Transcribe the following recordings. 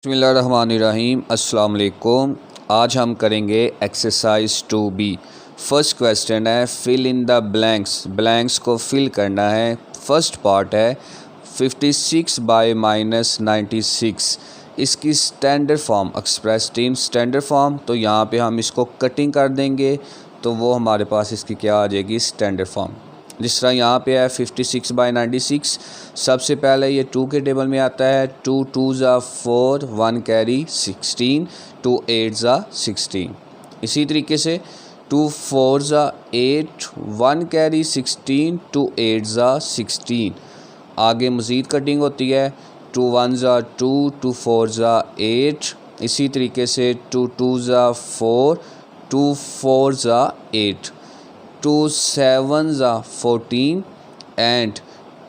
बिस्मिल्लाहिर्रहमानिर्रहीम। अस्सलाम वालेकुम। आज हम करेंगे एक्सरसाइज 2B। फर्स्ट क्वेश्चन है फिल इन द ब्लैंक्स को फिल करना है। फर्स्ट पार्ट है 56 बाई -96। इसकी standard form express team standard form, तो यहाँ पे हम इसको कटिंग कर देंगे तो वो हमारे पास इसकी क्या आ जाएगी, स्टैंडर्ड फॉर्म। जिस तरह यहाँ पे है 56 बाई 96। सबसे पहले ये 2 के टेबल में आता है। 2 2 ज़ा 4, 1 कैरी 16, 2 8 ज़ा 16। इसी तरीके से 2 4 ज़ा 8, 1 कैरी 16, 2 8 ज़ा 16। आगे मज़ीद कटिंग होती है। 2 1 ज़ा 2, 2 4 ज़ा 8। इसी तरीके से 2 2 ज़ा 4, 2 4 ज़ा 8, 2 7 ज़ा 14 एंड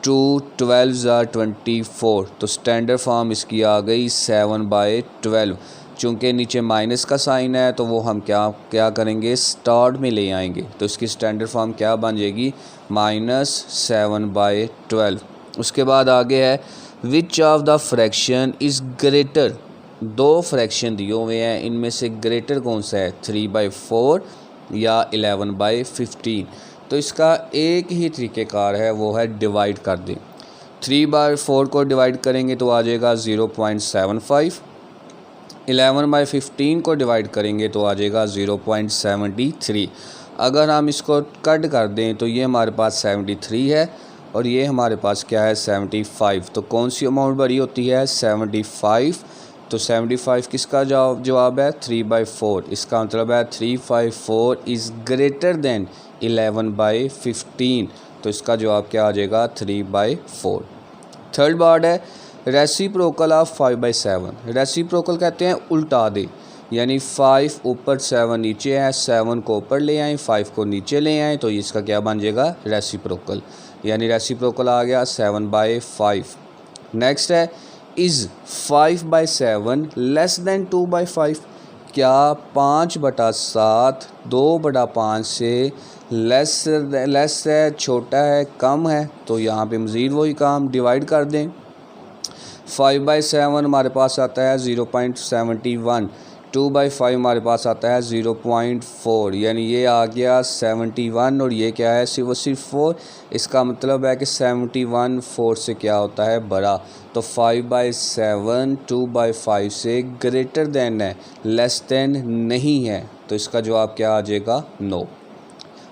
2 12 ज़ा 24। तो स्टैंडर्ड फॉर्म इसकी आ गई 7 बाई 12। चूँकि नीचे माइनस का साइन है तो वो हम क्या करेंगे, स्टार्ट में ले आएंगे। तो इसकी स्टैंडर्ड फॉर्म क्या बन जाएगी, -7 बाई 12। उसके बाद आगे है which of the fraction is greater. 2 fraction दिए हुए हैं, इनमें से ग्रेटर कौन सा है, 3/4 या 11/15। तो इसका एक ही तरीक़ेकार है, वो है डिवाइड कर दें। 3/4 को डिवाइड करेंगे तो आ जाएगा 0.75। 11/15 को डिवाइड करेंगे तो आ जाएगा 0.73। अगर हम इसको कट कर दें तो ये हमारे पास 73 है और ये हमारे पास क्या है, 75। तो कौन सी अमाउंट बड़ी होती है, 75। तो 75 किसका जवाब है, 3/4। इसका मतलब है 3/4 इज़ ग्रेटर दैन 11/15। तो इसका जवाब क्या आ जाएगा, 3/4। थर्ड पार्ट है रेसिप्रोकल ऑफ 5/7। रेसिप्रोकल कहते हैं उल्टा दे, यानी 5 ऊपर 7 नीचे है, 7 को ऊपर ले आएँ, 5 को नीचे ले आएँ, तो इसका क्या बन जाएगा, रेसिप्रोकल। यानी रेसिप्रोकल आ गया 7/5। नेक्स्ट है इज़ 5/7 लेस दैन 2/5। क्या 5/7 2/5 से लेस है, छोटा है, कम है। तो यहाँ पे मज़ीद वही काम, डिवाइड कर दें। 5/7 हमारे पास आता है 0.71, 2/5 हमारे पास आता है 0.4, यानी ये आ गया 71 और ये क्या है, सिर्फ 4। इसका मतलब है कि 71 4 से क्या होता है, बड़ा। तो 5/7 2/5 से ग्रेटर दैन है, लेस दैन नहीं है। तो इसका जवाब क्या आ जाएगा, no.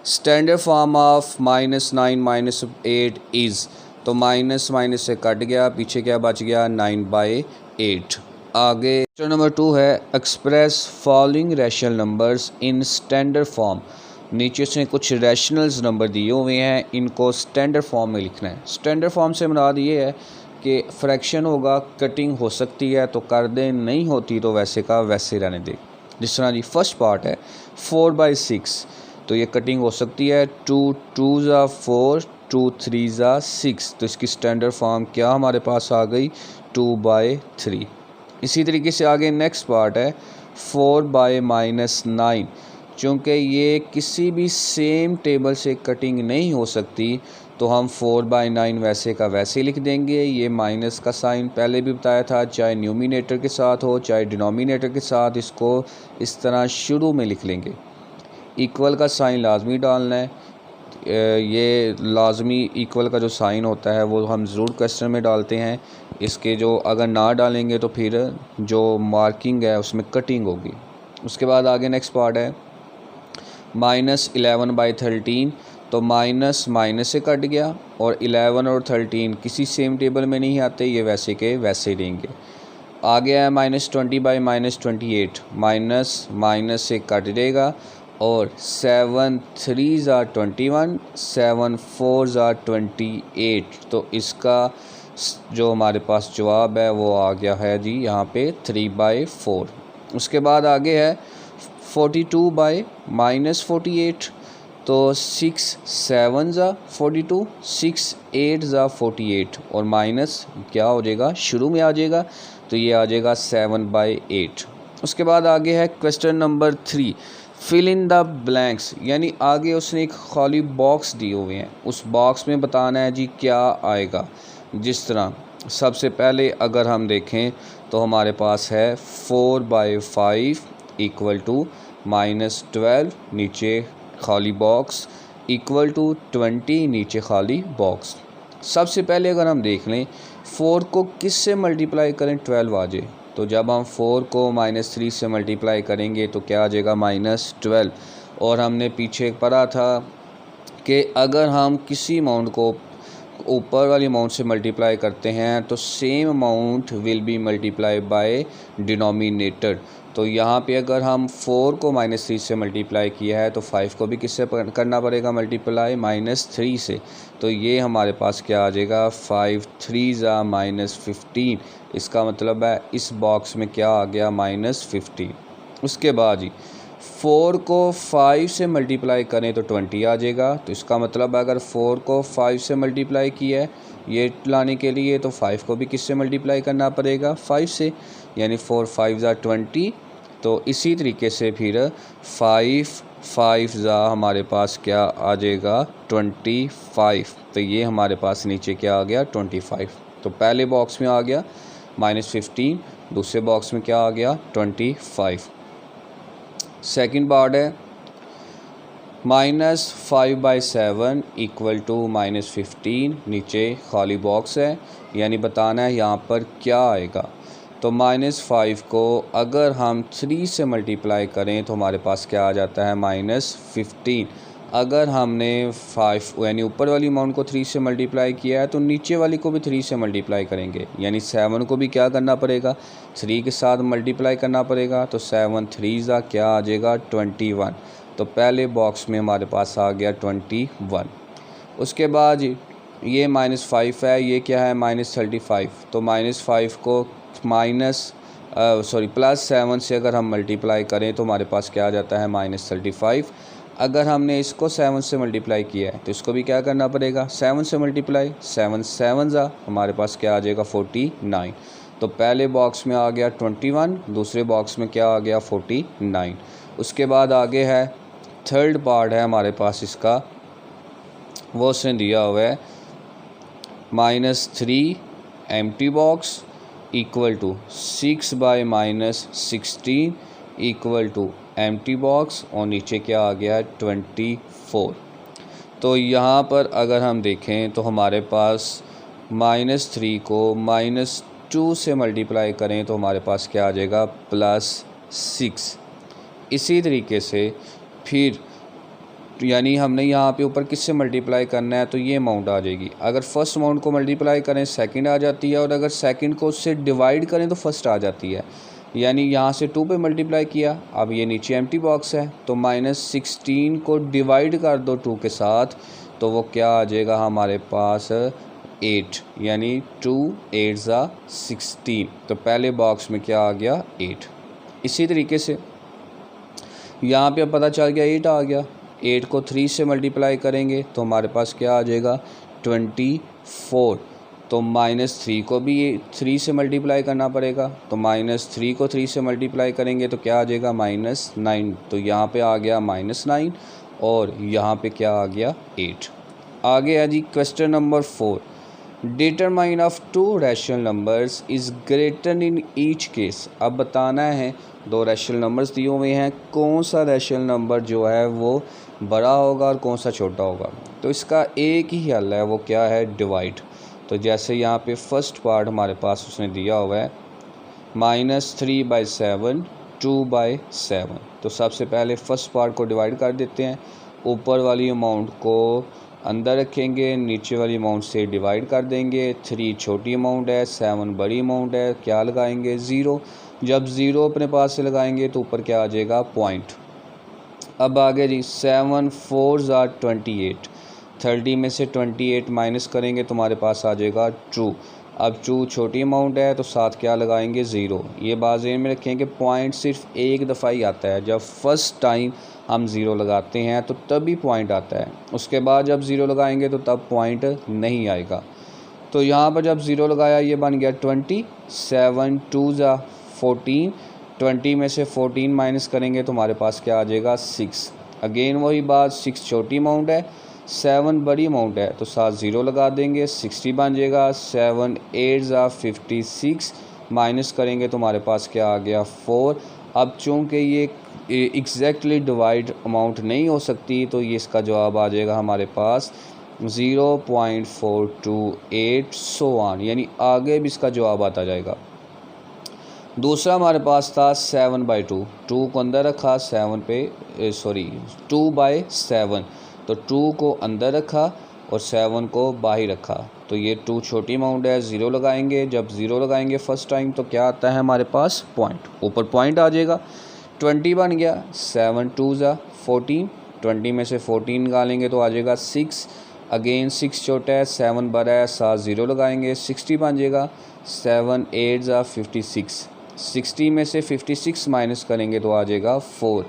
Standard form of -9 -8 is, तो माइनस से कट गया, पीछे क्या बच गया, 9/8। आगे क्वेश्चन नंबर 2 है express following rational numbers in standard form. नीचे से कुछ रैशनल्स नंबर दिए हुए हैं, इनको स्टैंडर्ड फॉर्म में लिखना है। स्टैंडर्ड फॉर्म से मुराद ये है कि फ्रैक्शन होगा, कटिंग हो सकती है तो कर दें, नहीं होती तो वैसे का वैसे रहने दें। जिस तरह जी फर्स्ट पार्ट है 4/6, तो ये कटिंग हो सकती है। 2 2 ज़ा 4, 2 3 ज़ा 6। तो इसकी स्टैंडर्ड फॉर्म क्या हमारे पास आ गई, 2/3। इसी तरीके से आगे नेक्स्ट पार्ट है 4/-9। चूँकि ये किसी भी सेम टेबल से कटिंग नहीं हो सकती तो हम 4/9 वैसे का वैसे लिख देंगे। ये माइनस का साइन पहले भी बताया था, चाहे न्यूमिनेटर के साथ हो चाहे डिनोमिनेटर के साथ, इसको इस तरह शुरू में लिख लेंगे। इक्वल का साइन लाजमी डालना है। ये लाजमी इक्वल का जो साइन होता है वो हम ज़रूर क्वेश्चन में डालते हैं। इसके जो अगर ना डालेंगे तो फिर जो मार्किंग है उसमें कटिंग होगी। उसके बाद आगे नेक्स्ट पार्ट है -11/13। तो माइनस से कट गया और 11 और 13 किसी सेम टेबल में नहीं आते, ये वैसे के वैसे लेंगे। आगे है -20/-28। माइनस से कट जाएगा और 7 3 ज़ा 21, 7 4 ज़ा 28। तो इसका जो हमारे पास जवाब है वो आ गया है जी यहाँ पे 3/4। उसके बाद आगे है 42/-48। तो 6 7 ज़ा 42, 6 8 ज़ा 48 और माइनस क्या हो जाएगा, शुरू में आ जाएगा, तो ये आ जाएगा 7/8। उसके बाद आगे है question number 3 fill in the blanks, यानी आगे उसने एक खाली बॉक्स दिए हुए हैं, उस बॉक्स में बताना है जी क्या आएगा। जिस तरह सबसे पहले अगर हम देखें तो हमारे पास है 4/5 इक्वल टू -12 नीचे खाली बॉक्स इक्वल टू 20 नीचे खाली बॉक्स। सबसे पहले अगर हम देख लें 4 को किस से मल्टीप्लाई करें 12 आ जाए, तो जब हम 4 को -3 से मल्टीप्लाई करेंगे तो क्या आ जाएगा -12। और हमने पीछे पढ़ा था कि अगर हम किसी अमाउंट को ऊपर वाली अमाउंट से मल्टीप्लाई करते हैं तो same amount will be multiply by denominator. तो यहाँ पे अगर हम 4 को -3 से मल्टीप्लाई किया है तो 5 को भी किससे करना पड़ेगा मल्टीप्लाई -3 से। तो ये हमारे पास क्या आ जाएगा 5 3 -15। इसका मतलब है इस बॉक्स में क्या आ गया -15। उसके बाद जी 4 को 5 से मल्टीप्लाई करें तो 20 आ जाएगा। तो इसका मतलब है अगर 4 को 5 से मल्टीप्लाई किया है ये लाने के लिए तो 5 को भी किससे मल्टीप्लाई करना पड़ेगा 5 से, यानी 4 5 20। तो इसी तरीके से फिर 5 5 हमारे पास क्या आ जाएगा 25। तो ये हमारे पास नीचे क्या आ गया 25। तो पहले बॉक्स में आ गया -15, दूसरे बॉक्स में क्या आ गया 25। सेकंड पार्ट है -5/7 इक्वल टू -15 नीचे खाली बॉक्स है, यानी बताना है यहाँ पर क्या आएगा। तो -5 को अगर हम 3 से मल्टीप्लाई करें तो हमारे पास क्या आ जाता है -15। अगर हमने 5 यानी ऊपर वाली अमाउंट को 3 से मल्टीप्लाई किया है तो नीचे वाली को भी 3 से मल्टीप्लाई करेंगे, यानी 7 को भी क्या करना पड़ेगा 3 के साथ मल्टीप्लाई करना पड़ेगा। तो 7 3 क्या आ जाएगा 21। तो पहले बॉक्स में हमारे पास आ गया 21। उसके बाद ये -5 है, ये क्या है -35। तो -5 को +7 से अगर हम मल्टीप्लाई करें तो हमारे पास क्या आ जाता है -35। अगर हमने इसको 7 से मल्टीप्लाई किया है तो इसको भी क्या करना पड़ेगा 7 से मल्टीप्लाई। 7 7 हमारे पास क्या आ जाएगा 49। तो पहले बॉक्स में आ गया 21, दूसरे बॉक्स में क्या आ गया 49। उसके बाद आगे है थर्ड पार्ट है हमारे पास इसका, वो उसने दिया हुआ है -3 empty box equal to 6/-16 equal to empty box और नीचे क्या आ गया 24। तो यहाँ पर अगर हम देखें तो हमारे पास -3 को -2 से मल्टीप्लाई करें तो हमारे पास क्या आ जाएगा +6। इसी तरीके से फिर यानी हमने यहाँ पे ऊपर किससे मल्टीप्लाई करना है तो ये अमाउंट आ जाएगी। अगर फर्स्ट अमाउंट को मल्टीप्लाई करें सेकंड आ जाती है, और अगर सेकंड को उससे डिवाइड करें तो फर्स्ट आ जाती है। यानी यहाँ से 2 पे मल्टीप्लाई किया, अब ये नीचे एम्प्टी बॉक्स है तो -16 को डिवाइड कर दो 2 के साथ तो वो क्या आ जाएगा हमारे पास 8, यानी 2 8 16। तो पहले बॉक्स में क्या आ गया 8। इसी तरीके से यहाँ पे अब पता चल गया 8 आ गया। 8 को 3 से मल्टीप्लाई करेंगे तो हमारे पास क्या आ जाएगा 24। तो -3 को भी 3 से मल्टीप्लाई करना पड़ेगा। तो -3 को 3 से मल्टीप्लाई करेंगे तो क्या आ जाएगा -9। तो यहाँ पे आ गया -9 और यहाँ पे क्या आ गया 8। आगे है जी question number 4। Determine of 2 rational numbers is greater in each case. अब बताना है 2 रैशनल नंबर्स दिए हुए हैं, कौन सा रैशनल नंबर जो है वो बड़ा होगा और कौन सा छोटा होगा। तो इसका एक ही हल है, वो क्या है डिवाइड। तो जैसे यहाँ पे फर्स्ट पार्ट हमारे पास उसने दिया हुआ है -3/7 2/7। तो सबसे पहले फर्स्ट पार्ट को डिवाइड कर देते हैं, ऊपर वाली अमाउंट को अंदर रखेंगे, नीचे वाली अमाउंट से डिवाइड कर देंगे। 3 छोटी अमाउंट है, 7 बड़ी अमाउंट है, क्या लगाएंगे 0। जब 0 अपने पास से लगाएंगे तो ऊपर क्या आ जाएगा पॉइंट। अब आगे जी 7 4 28। 30 में से 28 माइनस करेंगे तो हमारे पास आ जाएगा 2। अब 2 छोटी अमाउंट है तो साथ क्या लगाएंगे 0। ये बात ज़हन में रखें कि पॉइंट सिर्फ एक दफ़ा ही आता है, जब फर्स्ट टाइम हम 0 लगाते हैं तो तभी पॉइंट आता है। उसके बाद जब 0 लगाएंगे तो तब पॉइंट नहीं आएगा। तो यहाँ पर जब 0 लगाया ये बन गया 20। 7 2 14। 20 में से 14 माइनस करेंगे तो हमारे पास क्या आ जाएगा 6। अगेन वही बात, 6 छोटी अमाउंट है, 7 बड़ी अमाउंट है तो साथ 0 लगा देंगे, 60 बन जाएगा। 7 8 56। माइनस करेंगे तो हमारे पास क्या आ गया 4। अब चूँकि ये एग्जैक्टली डिवाइड अमाउंट नहीं हो सकती तो ये इसका जवाब आ जाएगा हमारे पास 0.428 सो ऑन, यानी आगे भी इसका जवाब आता जाएगा। दूसरा हमारे पास था 7/2, 2 को अंदर रखा 7 पे 2/7, तो 2 को अंदर रखा और 7 को बाहर रखा, तो ये 2 छोटी अमाउंट है, 0 लगाएंगे। जब 0 लगाएंगे फर्स्ट टाइम तो क्या आता है हमारे पास पॉइंट, ऊपर पॉइंट आ जाएगा। 20 बन गया, 7 2 ज़ा 14, 20 में से 14 निकालेंगे तो आ जाएगा 6, अगेन 6 छोटा है, 7 बड़ा है, 7 0 लगाएंगे 60 बन जाएगा, 7 8 ज़ा 56, 60 में से 56 माइनस करेंगे तो आ जाएगा 4।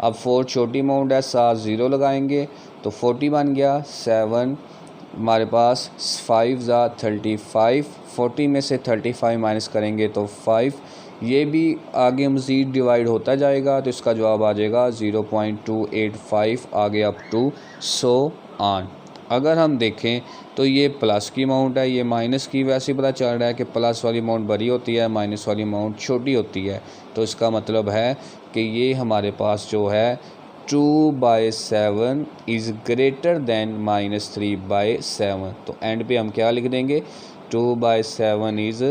अब 4 छोटी अमाउंट है, 7 0 लगाएंगे तो 40 बन गया, 7 हमारे पास 5 ज़ा 35, 40 में से 35 माइनस करेंगे तो 5, ये भी आगे मज़ीद डिवाइड होता जाएगा तो इसका जवाब आ जाएगा 0.285 आगे अप टू सो ऑन। अगर हम देखें तो ये प्लस की अमाउंट है, ये माइनस की, वैसे पता चल रहा है कि प्लस वाली अमाउंट बड़ी होती है, माइनस वाली अमाउंट छोटी होती है, तो इसका मतलब है कि ये हमारे पास जो है 2/7 इज़ ग्रेटर दैन -3/7, तो एंड पे हम क्या लिख देंगे 2/7 इज़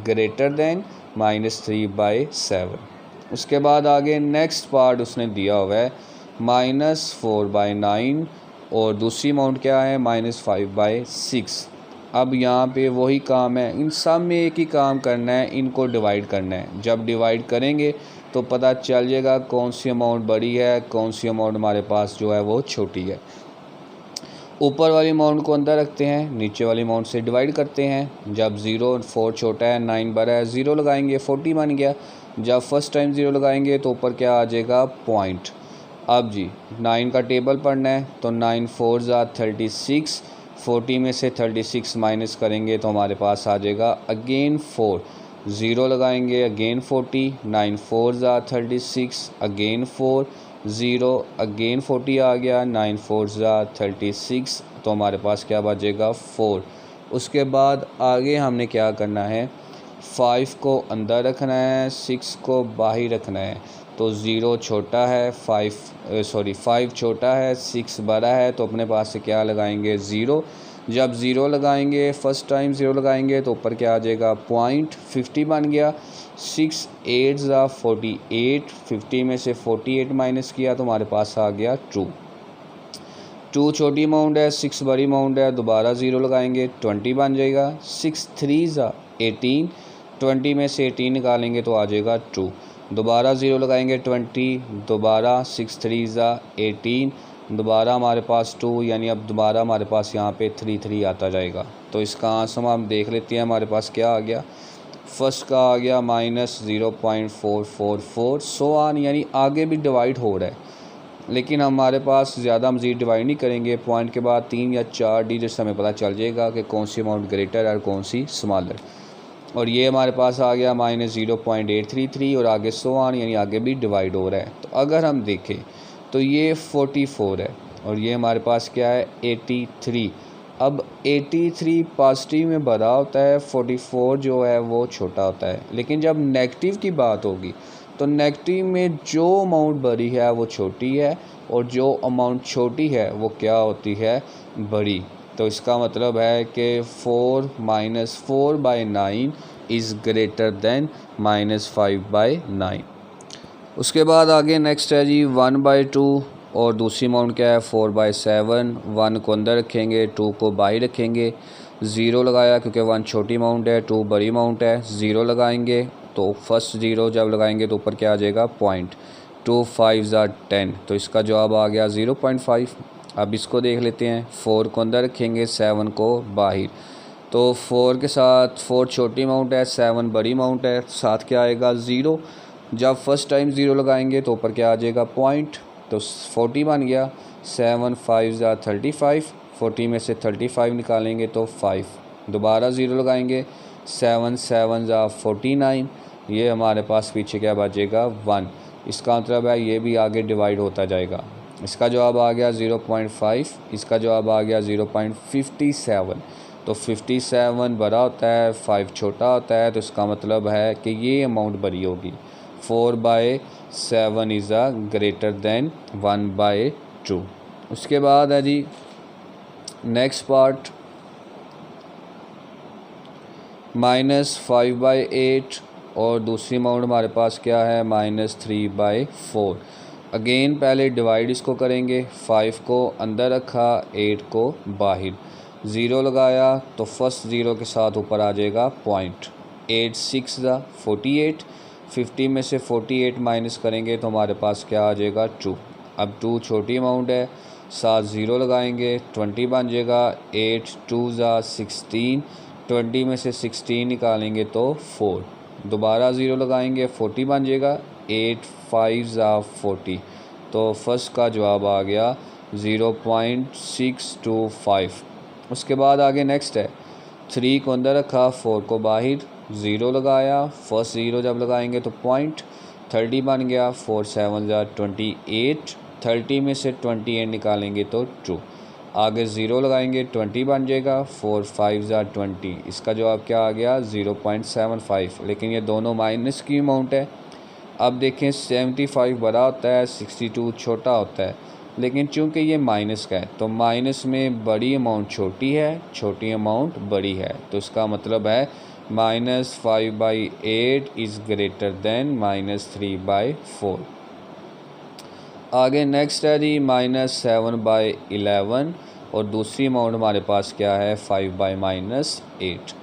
ग्रेटर दैन -3/7। उसके बाद आगे नेक्स्ट पार्ट उसने दिया हुआ है -4/9 और दूसरी अमाउंट क्या है -5/6। अब यहाँ पे वही काम है, इन सब में एक ही काम करना है, इनको डिवाइड करना है। जब डिवाइड करेंगे तो पता चल जाएगा कौन सी अमाउंट बड़ी है, कौन सी अमाउंट हमारे पास जो है वो छोटी है। ऊपर वाली अमाउंट को अंदर रखते हैं, नीचे वाली अमाउंट से डिवाइड करते हैं। जब 0 4 छोटा है, 9 बड़ा है, 0 लगाएंगे 40 बन गया। जब फर्स्ट टाइम 0 लगाएंगे तो ऊपर क्या आ जाएगा पॉइंट। अब जी 9 का टेबल पढ़ना है तो 9 4 ज़ा 36, 40 में से 36 माइनस करेंगे तो हमारे पास आ जाएगा अगेन 4, 0 लगाएंगे अगेन 40, 9 4 ज़ा 36, अगेन 4, 0 अगेन 40 आ गया, 9 4 ज़ा 36, तो हमारे पास क्या बचेगा 4। उसके बाद आगे हमने क्या करना है, 5 को अंदर रखना है, 6 को बाहर रखना है। तो 0 छोटा है, 5 छोटा है, 6 बड़ा है, तो अपने पास से क्या लगाएंगे 0। जब 0 लगाएंगे फर्स्ट टाइम 0 लगाएंगे तो ऊपर क्या आ जाएगा पॉइंट, 50 बन गया। 6 8 ज़ा 48, 50 में से 48 माइनस किया तो हमारे पास आ गया 2। 2 छोटी अमाउंट है, 6 बड़ी अमाउंट है, दोबारा 0 लगाएंगे 20 बन जाएगा। 6 3 ज़ा 18, 20 में से 18 निकालेंगे तो आ जाएगा 2। दोबारा 0 लगाएंगे 20, दोबारा 6 3 ज़ा 18, दोबारा हमारे पास 2, यानी अब दोबारा हमारे पास यहाँ पे 3 3 आता जाएगा। तो इसका आंसर हम देख लेते हैं, हमारे पास क्या आ गया। फर्स्ट का आ गया -0.444 सो ऑन, यानी आगे भी डिवाइड हो रहा है, लेकिन हमारे पास ज़्यादा मज़ीद डिवाइड नहीं करेंगे। पॉइंट के बाद 3 या 4 डिजिट्स हमें पता चल जाएगा कि कौन सी अमाउंट ग्रेटर है और कौन सी स्मॉलर। और ये हमारे पास आ गया -0.833 और आगे सो ऑन, यानी आगे भी डिवाइड हो रहा है। तो अगर हम देखें तो ये 44 है और ये हमारे पास क्या है 83। अब 83 पॉजिटिव में बड़ा होता है, 44 जो है वो छोटा होता है। लेकिन जब नेगेटिव की बात होगी तो नेगेटिव में जो अमाउंट बड़ी है वो छोटी है और जो अमाउंट छोटी है वो क्या होती है बड़ी। तो इसका मतलब है कि 4 -4/9 इज़ ग्रेटर दैन -5/9। उसके बाद आगे नेक्स्ट है जी 1/2 और दूसरी अमाउंट क्या है 4/7। 1 को अंदर रखेंगे, 2 को बाहर रखेंगे। 0 लगाया क्योंकि 1 छोटी अमाउंट है, 2 बड़ी अमाउंट है। 0 लगाएंगे तो फर्स्ट 0 जब लगाएंगे तो ऊपर क्या आ जाएगा पॉइंट। 2 5 ज़ा 10, तो इसका जवाब आ गया 0.5। अब इसको देख लेते हैं, 4 को अंदर रखेंगे, 7 को बाहर। तो 4 के साथ 4 छोटी अमाउंट है, 7 बड़ी अमाउंट है, साथ क्या आएगा 0। जब फर्स्ट टाइम 0 लगाएंगे तो ऊपर क्या आ जाएगा पॉइंट, तो 40 बन गया। 7 5 ज़ा 35, 40 में से 35 निकालेंगे तो 5। दोबारा 0 लगाएंगे, 7 7 ज़ा 49, ये हमारे पास पीछे क्या बचेगा 1। इसका मतलब है ये भी आगे डिवाइड होता जाएगा। इसका जवाब आ गया 0.5, इसका जवाब आ गया 0.57। तो 57 बड़ा होता है, 5 छोटा होता है, तो इसका मतलब है कि ये अमाउंट बड़ी होगी। 4/7 इज़ अ ग्रेटर देन 1/2। उसके बाद है जी नेक्स्ट पार्ट, -5/8 और दूसरी अमाउंट हमारे पास क्या है, -3/4। अगेन पहले डिवाइड इसको करेंगे, 5 को अंदर रखा, 8 को बाहर, 0 लगाया तो फर्स्ट 0 के साथ ऊपर आ जाएगा पॉइंट। 8 6 48, 50 में से 48 माइनस करेंगे तो हमारे पास क्या आ जाएगा, 2। अब 2 छोटी अमाउंट है, साथ 0 लगाएंगे, 20 बन जाएगा। 8 2 16, 20 में से 16 निकालेंगे तो 4, दोबारा 0 लगाएंगे, 40 बन जाएगा। 8 5 40, तो फर्स्ट का जवाब आ गया 0.625। उसके बाद आगे नेक्स्ट है, 3 को अंदर रखा, 4 को बाहर, 0 लगाया, फर्स्ट 0 जब लगाएंगे तो पॉइंट, 30 बन गया। 4 7 28, 30 में से 28 निकालेंगे तो 2, आगे 0 लगाएंगे, 20 बन जाएगा। 4 5 20, इसका जवाब क्या आ गया, 0.75। लेकिन ये दोनों माइनस की अमाउंट है। अब देखें 75 बड़ा होता है, 62 छोटा होता है, लेकिन चूंकि ये माइनस का है तो माइनस में बड़ी अमाउंट छोटी है, छोटी अमाउंट बड़ी है, तो इसका मतलब है -5/8 इज़ ग्रेटर देन -3/4। आगे नेक्स्ट है जी -7/11 और दूसरी अमाउंट हमारे पास क्या है, 5/-8।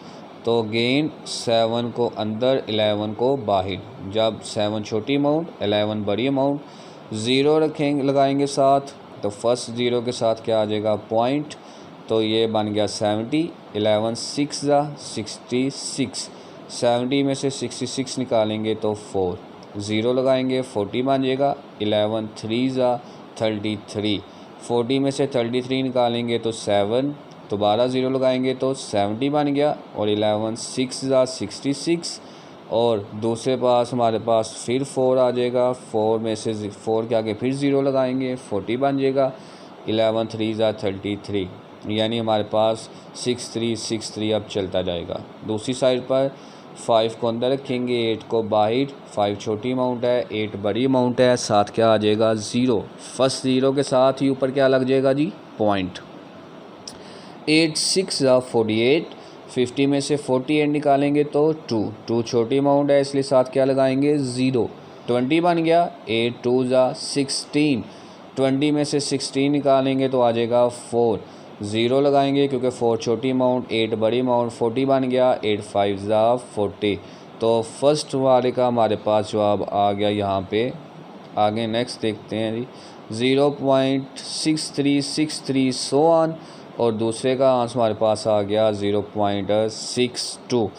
तो अगेन 7 को अंदर, 11 को बाहर, जब 7 छोटी अमाउंट, 11 बड़ी अमाउंट, 0 रखेंगे लगाएंगे साथ, तो फर्स्ट 0 के साथ क्या आ जाएगा, पॉइंट, तो ये बन गया 70। 11 6 66, 70 में से 66 निकालेंगे तो 4, 0 लगाएंगे, 40 बन जाएगा। 11 3 33, 40 में से 33 निकालेंगे तो 7, दोबारा 0 लगाएंगे तो 70 बन गया। और 11 6 66, और दूसरे पास हमारे पास फिर 4 आ जाएगा, 4 में से 4 के आगे फिर 0 लगाएंगे, 40 बन जाएगा। 11 3 33, यानी हमारे पास 6363 अब चलता जाएगा। दूसरी साइड पर 5 को अंदर रखेंगे, 8 को बाहर, 5 छोटी अमाउंट है, 8 बड़ी अमाउंट है, साथ क्या आ जाएगा, 0। फर्स्ट 0 के साथ ही ऊपर क्या लग जाएगा जी, पॉइंट। 8 6 48, 50 में से 48 निकालेंगे तो 2 छोटी अमाउंट है, इसलिए साथ क्या लगाएंगे, 0। 20 बन गया। 8 2 16, 20 में से 16 निकालेंगे तो आ जाएगा 4, 0 लगाएंगे क्योंकि 4 छोटी अमाउंट, 8 बड़ी अमाउंट, 40 बन गया। 8 5 40, तो फर्स्ट वाले का हमारे पास जवाब आ गया यहाँ पे। आगे नेक्स्ट देखते हैं जी, 0.6363 सो ऑन, और दूसरे का आंसर हमारे पास आ गया 0.62।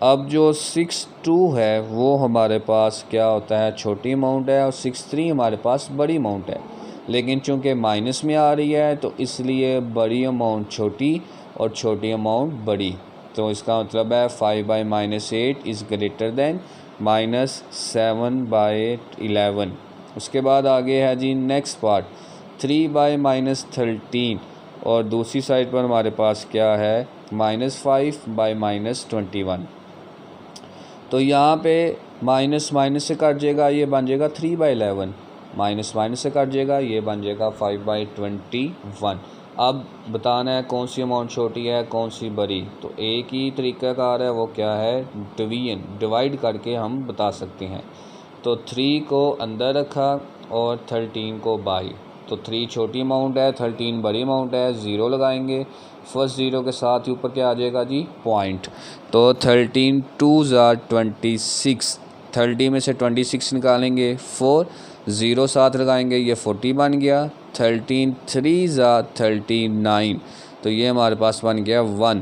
अब जो 62 है वो हमारे पास क्या होता है, छोटी अमाउंट है, और 63 हमारे पास बड़ी अमाउंट है, लेकिन चूंकि माइनस में आ रही है तो इसलिए बड़ी अमाउंट छोटी और छोटी अमाउंट बड़ी, तो इसका मतलब है 5/-8 इज़ ग्रेटर देन -7/11। उसके बाद आगे है जी नेक्स्ट पार्ट, 3/-13, और दूसरी साइड पर हमारे पास क्या है, -5/-21। तो यहाँ पे माइनस माइनस से कट जाएगा, ये बन जाएगा 3/11, माइनस माइनस से कट जाएगा, ये बन जाएगा 5/21। अब बताना है कौन सी अमाउंट छोटी है कौन सी बड़ी, तो एक ही तरीक़ाकार है, वो क्या है, डिवीजन, डिवाइड करके हम बता सकते हैं। तो 3 को अंदर रखा और 13 को बाहर, तो 3 छोटी अमाउंट है, 13 बड़ी अमाउंट है, 0 लगाएंगे, फर्स्ट 0 के साथ ही ऊपर क्या आ जाएगा जी, पॉइंट। तो 13 2 26, 30 में से 26 निकालेंगे 4, 0 साथ लगाएंगे, ये 40 बन गया। 13 3 39, तो ये हमारे पास बन गया 1।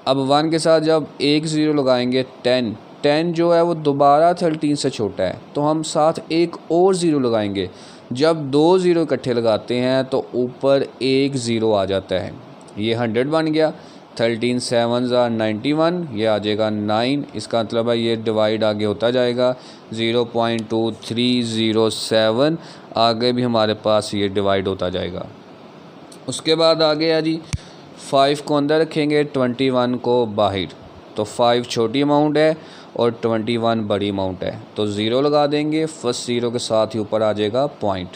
अब 1 के साथ जब एक 0 लगाएंगे 10 जो है वो दोबारा 13 से छोटा है, तो हम साथ एक और 0 लगाएंगे। जब 2 0 इकट्ठे लगाते हैं तो ऊपर एक 0 आ जाता है, ये 100 बन गया। 13 7 91, ये आ जाएगा 9, इसका मतलब है ये डिवाइड आगे होता जाएगा, 0.2307 आगे भी हमारे पास ये डिवाइड होता जाएगा। उसके बाद आगे है जी 5 को अंदर रखेंगे, 21 को बाहर, तो 5 छोटी अमाउंट है और 21 बड़ी अमाउंट है, तो 0 लगा देंगे। फर्स्ट 0 के साथ ही ऊपर आ जाएगा पॉइंट।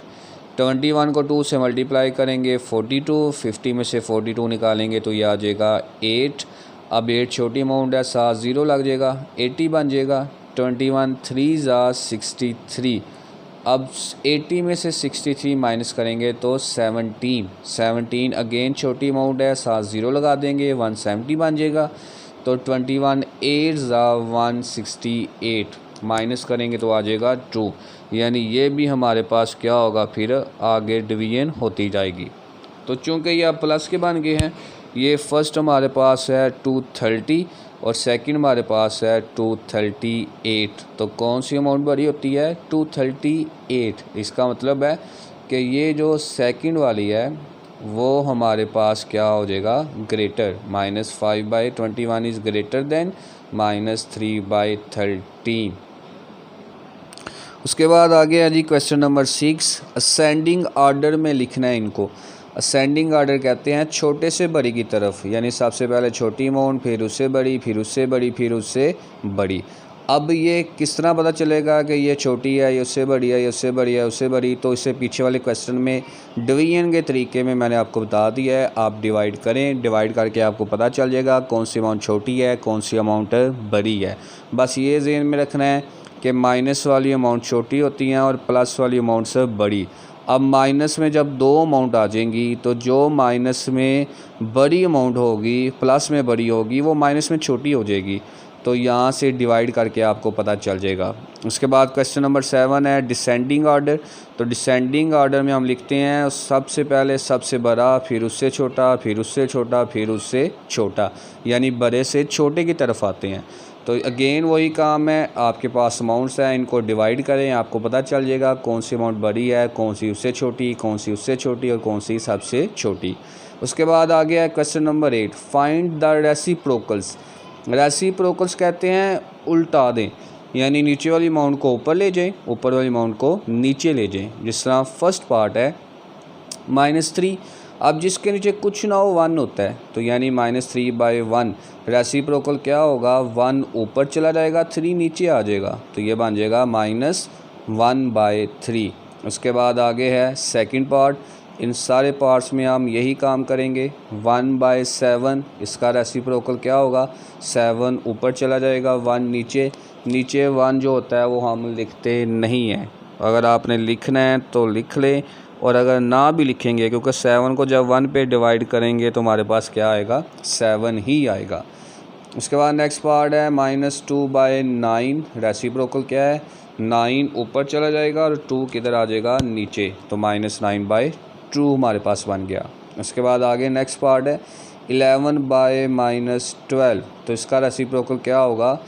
21 को 2 से मल्टीप्लाई करेंगे 42, 50 में से 42 निकालेंगे तो ये आ जाएगा 8। अब 8 छोटी अमाउंट है, साथ 0 लग जाएगा, 80 बन जाएगा। 21 3 ज़ा 63। अब 80 में से 63 माइनस करेंगे तो 17 अगेन छोटी अमाउंट है, साथ 0 लगा देंगे, 170 बन जाएगा। तो 21 8 ज़ा 168 माइनस करेंगे तो आ जाएगा 2, यानी ये भी हमारे पास क्या होगा, फिर आगे डिवीजन होती जाएगी। तो चूँकि ये अब प्लस के बन गए हैं, ये फर्स्ट हमारे पास है 230 और सेकंड हमारे पास है 238, तो कौन सी अमाउंट बड़ी होती है, 238। इसका मतलब है कि ये जो सेकंड वाली है वो हमारे पास क्या हो जाएगा, ग्रेटर, -5/21 इज़ ग्रेटर देन -3/13। उसके बाद आगे है जी क्वेश्चन नंबर 6। असेंडिंग आर्डर में लिखना है इनको। असेंडिंग आर्डर कहते हैं छोटे से बड़ी की तरफ, यानी सबसे पहले छोटी अमाउंट, फिर उससे बड़ी, फिर उससे बड़ी, फिर उससे बड़ी। अब ये किस तरह पता चलेगा कि ये छोटी है, ये उससे बड़ी है, ये उससे बड़ी है, उससे बड़ी, तो इससे पीछे वाले क्वेश्चन में डिवीजन के तरीके में मैंने आपको बता दिया है। आप डिवाइड करें, डिवाइड करके आपको पता चल जाएगा कौन सी अमाउंट छोटी है, कौन सी अमाउंट बड़ी है। बस ये ज़हन में रखना है कि माइनस वाली अमाउंट छोटी होती हैं और प्लस वाली अमाउंट से बड़ी। अब माइनस में जब 2 अमाउंट आ जाएंगी तो जो माइनस में बड़ी अमाउंट होगी प्लस में बड़ी होगी, वो माइनस में छोटी हो जाएगी। तो यहाँ से डिवाइड करके आपको पता चल जाएगा। उसके बाद क्वेश्चन नंबर 7 है डिसेंडिंग आर्डर। तो डिसेंडिंग आर्डर में हम लिखते हैं सबसे पहले सबसे बड़ा, फिर उससे छोटा, फिर उससे छोटा, फिर उससे छोटा, यानी बड़े से छोटे की तरफ आते हैं। तो अगेन वही काम है, आपके पास अमाउंट्स हैं, इनको डिवाइड करें, आपको पता चल जाएगा कौन सी अमाउंट बड़ी है, कौन सी उससे छोटी, कौन सी उससे छोटी और कौन सी सबसे छोटी। उसके बाद आगे है question number 8। Find the reciprocals. Reciprocals कहते हैं उल्टा दें, यानी नीचे वाली अमाउंट को ऊपर ले जाएं, ऊपर वाली अमाउंट को नीचे ले जाएं। जिस तरह फर्स्ट पार्ट है -3, अब जिसके नीचे कुछ ना हो 1 होता है, तो यानी -3/1 रेसिप्रोकल क्या होगा, 1 ऊपर चला जाएगा, 3 नीचे आ जाएगा, तो ये बन जाएगा -1/3। उसके बाद आगे है सेकंड पार्ट। इन सारे पार्ट्स में हम यही काम करेंगे। 1/7 इसका रेसिप्रोकल क्या होगा, 7 ऊपर चला जाएगा, 1 नीचे। 1 जो होता है वो हम लिखते नहीं हैं, अगर आपने लिखना है तो लिख लें, और अगर ना भी लिखेंगे, क्योंकि 7 को जब 1 पे डिवाइड करेंगे तो हमारे पास क्या आएगा, 7 ही आएगा। उसके बाद नेक्स्ट पार्ट है -2/9। रेसिप्रोकल क्या है, 9 ऊपर चला जाएगा और 2 किधर आ जाएगा, नीचे, तो -9/2 हमारे पास बन गया। उसके बाद आगे नेक्स्ट पार्ट है 11/-12। तो इसका रेसिप्रोकल क्या होगा,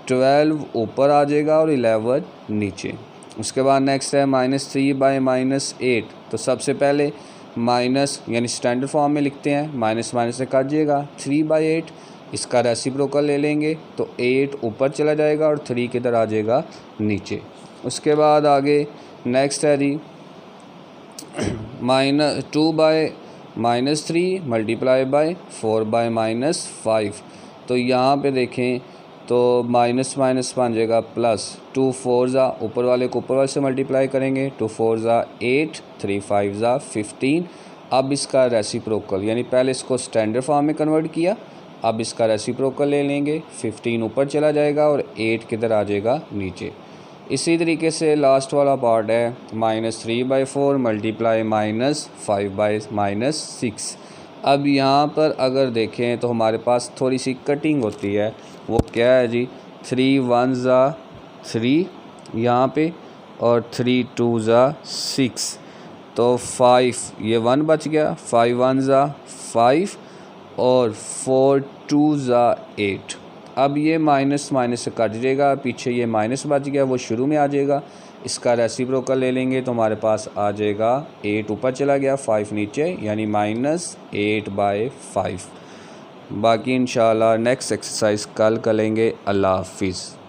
12 ऊपर आ जाएगा और 11 नीचे। उसके बाद नेक्स्ट है -3/-8। तो सबसे पहले माइनस, यानी स्टैंडर्ड फॉर्म में लिखते हैं, माइनस माइनस से कट जाएगा, 3/8 इसका रेसिप्रोकल ले लेंगे तो 8 ऊपर चला जाएगा और 3 किधर आ जाएगा, नीचे। उसके बाद आगे नेक्स्ट है जी -2/-3 मल्टीप्लाई बाय 4/-5। तो यहाँ पे देखें तो माइनस माइनस बन जाएगा प्लस, 2 4 ज़ा ऊपर वाले को ऊपर वाले से मल्टीप्लाई करेंगे, 2 4 ज़ा 8, 3 5 ज़ा 15। अब इसका रेसिप्रोकल, यानी पहले इसको स्टैंडर्ड फॉर्म में कन्वर्ट किया, अब इसका रेसिप्रोकल ले लेंगे, 15 ऊपर चला जाएगा और 8 किधर आ जाएगा, नीचे। इसी तरीके से लास्ट वाला पार्ट है -3/4 मल्टीप्लाई -5/-6। अब यहाँ पर अगर देखें तो हमारे पास थोड़ी सी कटिंग होती है, वो क्या है जी, 3 1 ज़ा 3 यहाँ पे और 3 2 ज़ा 6, तो 5 ये 1 बच गया, 5 1 ज़ा 5 और 4 2 ज़ा 8। अब ये माइनस माइनस से कट जाएगा, पीछे ये माइनस बच गया, वो शुरू में आ जाएगा। इसका रेसिप्रोकल ले लेंगे तो हमारे पास आ जाएगा 8 ऊपर चला गया, 5 नीचे, यानी -8/5। बाकी इंशाल्लाह नेक्स्ट एक्सरसाइज कल करेंगे। अल्लाह हाफिज़।